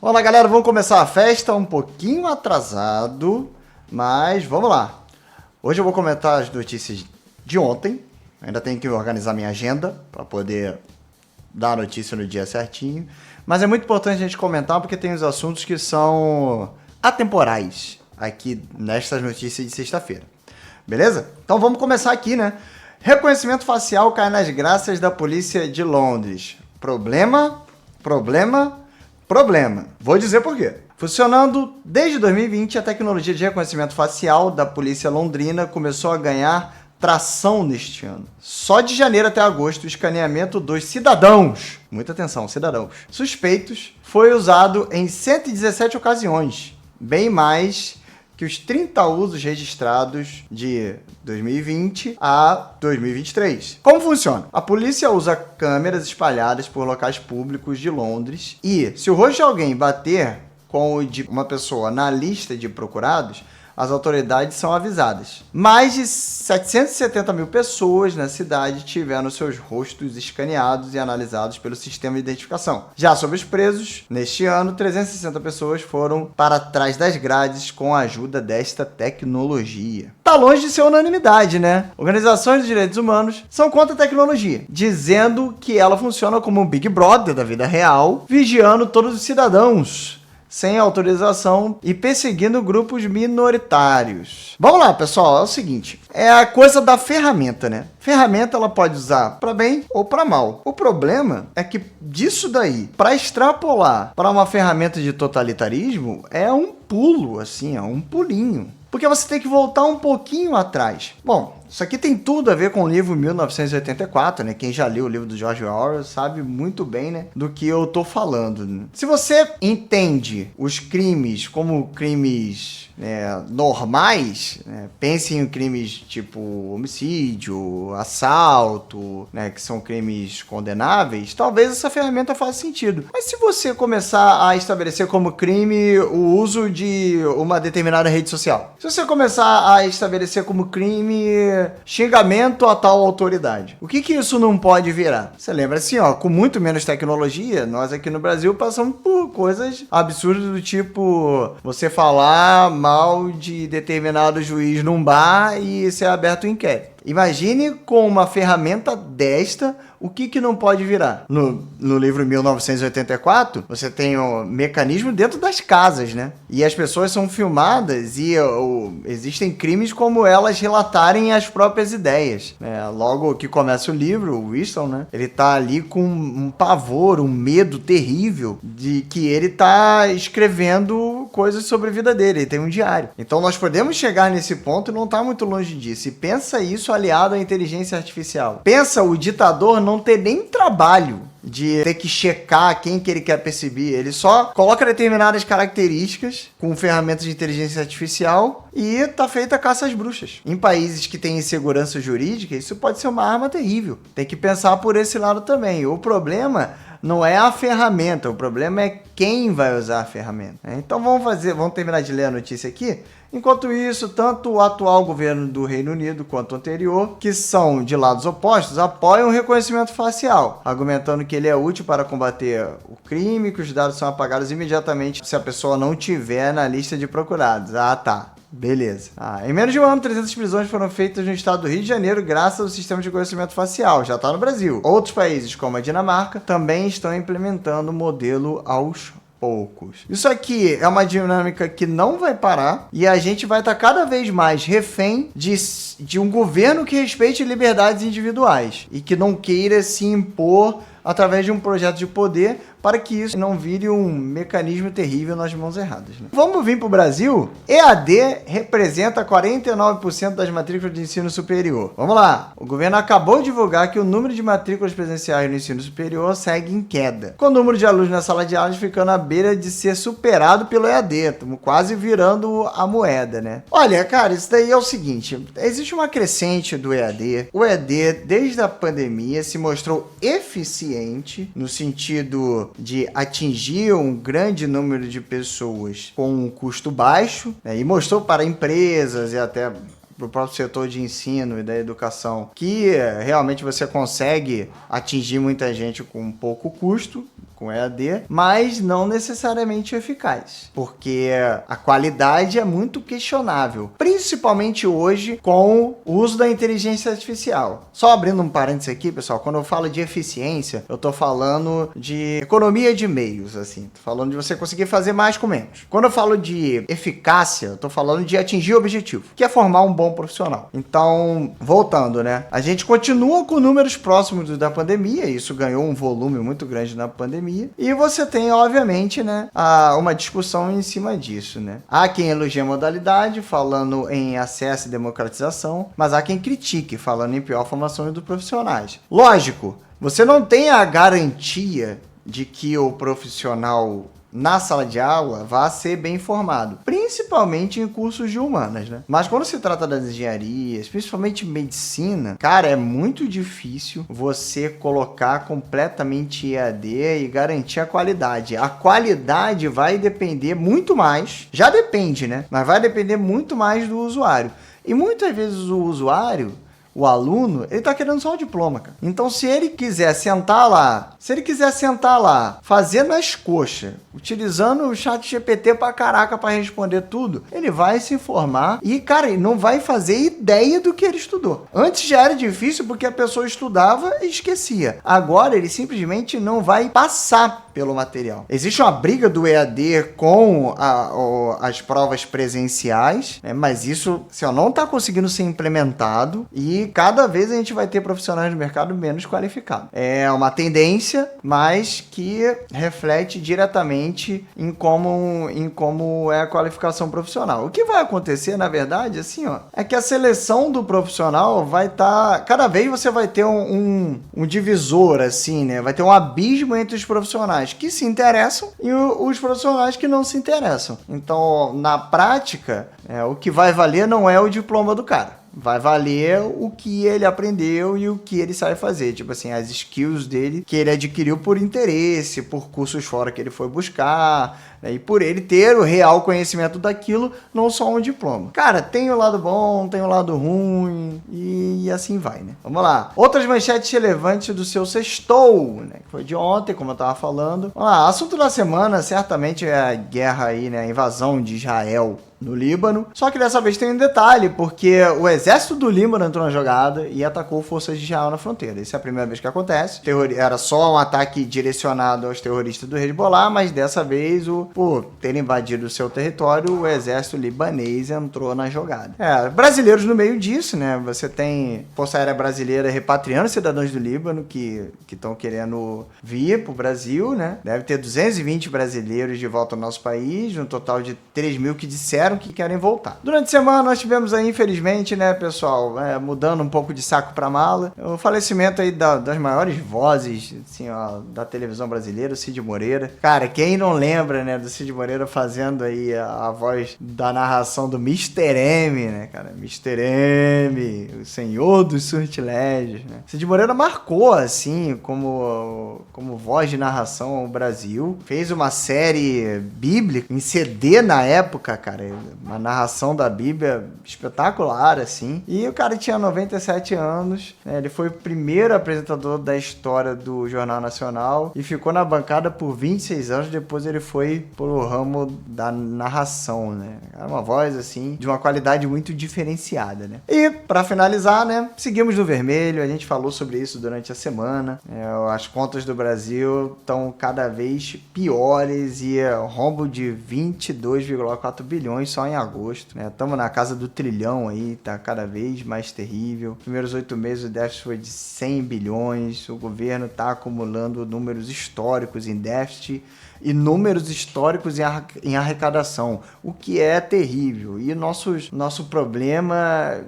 Olá, galera, vamos começar a festa um pouquinho atrasado, mas vamos lá. Hoje eu vou comentar as notícias de ontem. Ainda tenho que organizar minha agenda para poder dar a notícia no dia certinho. Mas é muito importante a gente comentar porque tem os assuntos que são atemporais aqui nestas notícias de sexta-feira. Beleza? Então vamos começar aqui, né? Reconhecimento facial cai nas graças da polícia de Londres. Problema. Vou dizer por quê. Funcionando desde 2020, a tecnologia de reconhecimento facial da polícia londrina começou a ganhar tração neste ano. Só de janeiro até agosto, o escaneamento dos cidadãos, muita atenção, cidadãos, suspeitos, foi usado em 117 ocasiões, bem mais que os 30 usos registrados de 2020 a 2023. Como funciona? A polícia usa câmeras espalhadas por locais públicos de Londres e, se o rosto de alguém bater com o de uma pessoa na lista de procurados, as autoridades são avisadas. Mais de 770 mil pessoas na cidade tiveram seus rostos escaneados e analisados pelo sistema de identificação. Já sobre os presos, neste ano, 360 pessoas foram para trás das grades com a ajuda desta tecnologia. Tá longe de ser unanimidade, né? Organizações de direitos humanos são contra a tecnologia, dizendo que ela funciona como um Big Brother da vida real, vigiando todos os cidadãos sem autorização e perseguindo grupos minoritários. Vamos lá, pessoal, é o seguinte, é a coisa da ferramenta, né? Ferramenta ela pode usar para bem ou para mal. O problema é que disso daí, para extrapolar para uma ferramenta de totalitarismo, é um pulo, assim, é um pulinho. Porque você tem que voltar um pouquinho atrás. Bom, isso aqui tem tudo a ver com o livro 1984, né? Quem já leu o livro do George Orwell sabe muito bem, né, do que eu tô falando, né? Se você entende os crimes como crimes normais, né, pense em crimes tipo homicídio, assalto, né, que são crimes condenáveis, talvez essa ferramenta faça sentido. Mas se você começar a estabelecer como crime o uso de uma determinada rede social, se você começar a estabelecer como crime xingamento a tal autoridade, o que isso não pode virar? Você lembra assim, ó, com muito menos tecnologia, nós aqui no Brasil passamos por coisas absurdas do tipo você falar mal de determinado juiz num bar e ser aberto um inquérito. Imagine com uma ferramenta desta, o que não pode virar. No livro 1984, você tem o mecanismo dentro das casas, né? E as pessoas são filmadas e existem crimes como elas relatarem as próprias ideias, né? Logo que começa o livro, o Winston, né? Ele tá ali com um pavor, um medo terrível de que ele tá escrevendo coisas sobre a vida dele. Ele tem um diário. Então nós podemos chegar nesse ponto e não tá muito longe disso. E pensa isso aliado à inteligência artificial. Pensa o ditador não ter nem trabalho de ter que checar quem que ele quer perceber. Ele só coloca determinadas características com ferramentas de inteligência artificial e tá feita a caça às bruxas. Em países que têm insegurança jurídica, isso pode ser uma arma terrível. Tem que pensar por esse lado também. O problema não é a ferramenta, o problema é quem vai usar a ferramenta. Então vamos terminar de ler a notícia aqui. Enquanto isso, tanto o atual governo do Reino Unido quanto o anterior, que são de lados opostos, apoiam o reconhecimento facial, argumentando que ele é útil para combater o crime e que os dados são apagados imediatamente se a pessoa não tiver na lista de procurados. Ah, tá. Beleza. Em menos de um ano, 300 prisões foram feitas no estado do Rio de Janeiro graças ao sistema de reconhecimento facial. Já está no Brasil. Outros países, como a Dinamarca, também estão implementando o modelo aos poucos. Isso aqui é uma dinâmica que não vai parar e a gente vai estar cada vez mais refém de um governo que respeite liberdades individuais e que não queira se impor através de um projeto de poder para que isso não vire um mecanismo terrível nas mãos erradas, né? Vamos vir para o Brasil? EAD representa 49% das matrículas de ensino superior. Vamos lá! O governo acabou de divulgar que o número de matrículas presenciais no ensino superior segue em queda, com o número de alunos na sala de aulas ficando à beira de ser superado pelo EAD. Estamos quase virando a moeda, né? Olha, cara, isso daí é o seguinte, existe uma crescente do EAD. O EAD, desde a pandemia, se mostrou eficiente no sentido de atingir um grande número de pessoas com um custo baixo, né, e mostrou para empresas e até para o próprio setor de ensino e da educação que realmente você consegue atingir muita gente com pouco custo, com EAD, mas não necessariamente eficaz, porque a qualidade é muito questionável, principalmente hoje com o uso da inteligência artificial. Só abrindo um parênteses aqui, pessoal, quando eu falo de eficiência, eu tô falando de economia de meios, assim, tô falando de você conseguir fazer mais com menos. Quando eu falo de eficácia, eu tô falando de atingir o objetivo, que é formar um bom profissional. Então, voltando, né? A gente continua com números próximos da pandemia, isso ganhou um volume muito grande na pandemia, e você tem, obviamente, né, uma discussão em cima disso, né? Há quem elogie a modalidade, falando em acesso e democratização, mas há quem critique, falando em pior formação dos profissionais. Lógico, você não tem a garantia de que o profissional na sala de aula vai ser bem formado, principalmente em cursos de humanas, né? Mas quando se trata das engenharias, principalmente medicina, cara, é muito difícil você colocar completamente EAD e garantir a qualidade. A qualidade vai depender muito mais, já depende, né? Mas vai depender muito mais do usuário. E muitas vezes o usuário, o aluno, ele tá querendo só o diploma, cara. Então, se ele quiser sentar lá, fazer nas coxas, utilizando o chat GPT pra caraca pra responder tudo, ele vai se informar e, cara, ele não vai fazer ideia do que ele estudou. Antes já era difícil porque a pessoa estudava e esquecia. Agora, ele simplesmente não vai passar pelo material. Existe uma briga do EAD com as provas presenciais, né? Mas isso não está conseguindo ser implementado e cada vez a gente vai ter profissionais no mercado menos qualificados. É uma tendência, mas que reflete diretamente em como é a qualificação profissional. O que vai acontecer, na verdade, assim, é que a seleção do profissional vai estar... Cada vez você vai ter um divisor, assim, né? Vai ter um abismo entre os profissionais que se interessam e os profissionais que não se interessam. Então, na prática, o que vai valer não é o diploma do cara. Vai valer o que ele aprendeu e o que ele sabe fazer. Tipo assim, as skills dele que ele adquiriu por interesse, por cursos fora que ele foi buscar, né? E por ele ter o real conhecimento daquilo, não só um diploma. Cara, tem o lado bom, tem o lado ruim e assim vai, né? Vamos lá. Outras manchetes relevantes do seu sextou, né? Foi de ontem, como eu tava falando. Vamos lá. Assunto da semana, certamente é a guerra aí, né? A invasão de Israel no Líbano. Só que dessa vez tem um detalhe, porque o exército do Líbano entrou na jogada e atacou forças de Israel na fronteira. Isso é a primeira vez que acontece. Era só um ataque direcionado aos terroristas do Hezbollah, mas dessa vez, por ter invadido o seu território, o exército libanês entrou na jogada. Brasileiros no meio disso, né? Você tem Força Aérea Brasileira repatriando cidadãos do Líbano que estão querendo vir pro Brasil, né? Deve ter 220 brasileiros de volta ao nosso país, um total de 3 mil que disseram que querem voltar. Durante a semana nós tivemos aí, infelizmente, né, pessoal, mudando um pouco de saco pra mala, o falecimento aí das maiores vozes, assim, da televisão brasileira, o Cid Moreira. Cara, quem não lembra, né, do Cid Moreira fazendo aí a voz da narração do Mr. M, né, cara? Mr. M, o senhor dos sortilégios, né? Cid Moreira marcou, assim, como voz de narração ao Brasil. Fez uma série bíblica em CD na época, cara. Uma narração da Bíblia espetacular, assim. E o cara tinha 97 anos, né? Ele foi o primeiro apresentador da história do Jornal Nacional e ficou na bancada por 26 anos. Depois ele foi pro ramo da narração, né? Era uma voz, assim, de uma qualidade muito diferenciada, né? E, pra finalizar, né? Seguimos no vermelho. A gente falou sobre isso durante a semana. As contas do Brasil estão cada vez piores e rombo de 22,4 bilhões só em agosto, né? Estamos na casa do trilhão aí, tá cada vez mais terrível. Primeiros 8 meses o déficit foi de 100 bilhões, o governo tá acumulando números históricos em déficit e números históricos em arrecadação, o que é terrível. E nosso problema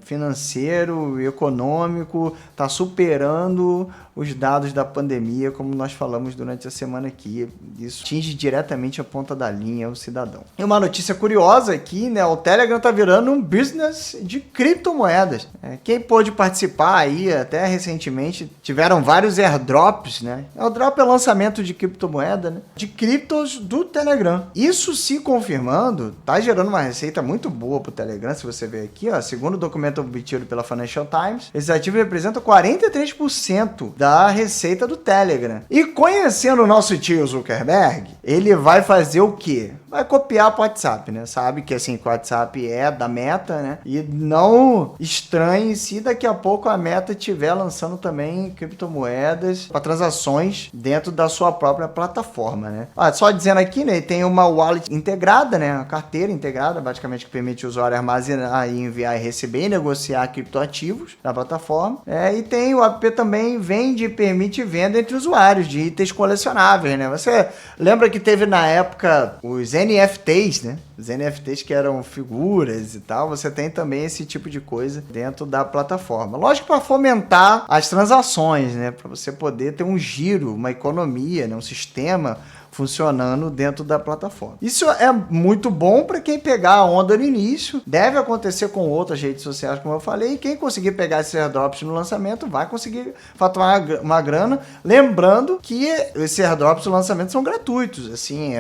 financeiro e econômico está superando os dados da pandemia, como nós falamos durante a semana aqui. Isso atinge diretamente a ponta da linha, o cidadão. E uma notícia curiosa aqui, né? O Telegram tá virando um business de criptomoedas. Quem pôde participar aí, até recentemente, tiveram vários airdrops, né? Airdrop é lançamento de criptomoedas, criptomoeda, né, de criptos do Telegram. Isso, se confirmando, tá gerando uma receita muito boa pro Telegram. Se você ver aqui, ó, segundo o documento obtido pela Financial Times, esses ativos representam 43% da receita do Telegram. E conhecendo o nosso tio Zuckerberg, ele vai fazer o quê? Vai copiar o WhatsApp, né? Sabe que assim, o WhatsApp é da Meta, né? E não estranhe se daqui a pouco a Meta estiver lançando também criptomoedas para transações dentro da sua própria plataforma, né? Só dizendo aqui, né? Tem uma wallet integrada, né? Uma carteira integrada, basicamente, que permite o usuário armazenar, enviar e receber e negociar criptoativos na plataforma. E tem o app também vende e permite venda entre usuários de itens colecionáveis, né? Você lembra que teve na época os NFTs, né? Os NFTs que eram figuras e tal, você tem também esse tipo de coisa dentro da plataforma. Lógico, para fomentar as transações, né? Para você poder ter um giro, uma economia, né? Um sistema funcionando dentro da plataforma. Isso é muito bom para quem pegar a onda no início. Deve acontecer com outras redes sociais, como eu falei. E quem conseguir pegar esses airdrops no lançamento vai conseguir faturar uma grana. Lembrando que esses airdrops no lançamento são gratuitos. Assim,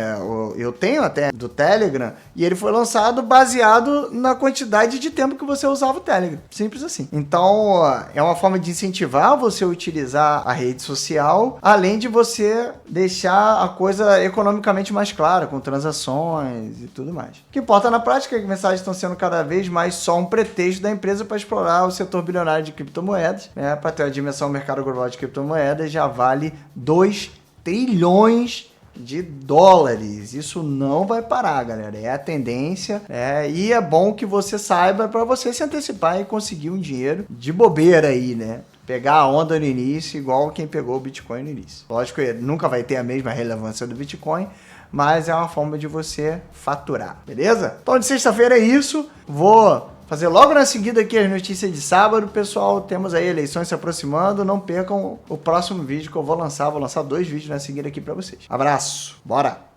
eu tenho até do Telegram e ele foi lançado baseado na quantidade de tempo que você usava o Telegram. Simples assim. Então, é uma forma de incentivar você a utilizar a rede social, além de você deixar a coisa economicamente mais clara, com transações e tudo mais. O que importa na prática é que mensagens estão sendo cada vez mais só um pretexto da empresa para explorar o setor bilionário de criptomoedas, né? Para ter a dimensão do mercado global de criptomoedas, já vale 2 trilhões de dólares. Isso não vai parar, galera. É a tendência. E é bom que você saiba para você se antecipar e conseguir um dinheiro de bobeira aí, né? Pegar a onda no início, igual quem pegou o Bitcoin no início. Lógico que nunca vai ter a mesma relevância do Bitcoin, mas é uma forma de você faturar, beleza? Então, de sexta-feira é isso. Vou fazer logo na seguida aqui as notícias de sábado. Pessoal, temos aí eleições se aproximando. Não percam o próximo vídeo que eu vou lançar. Vou lançar 2 vídeos na seguida aqui para vocês. Abraço, bora!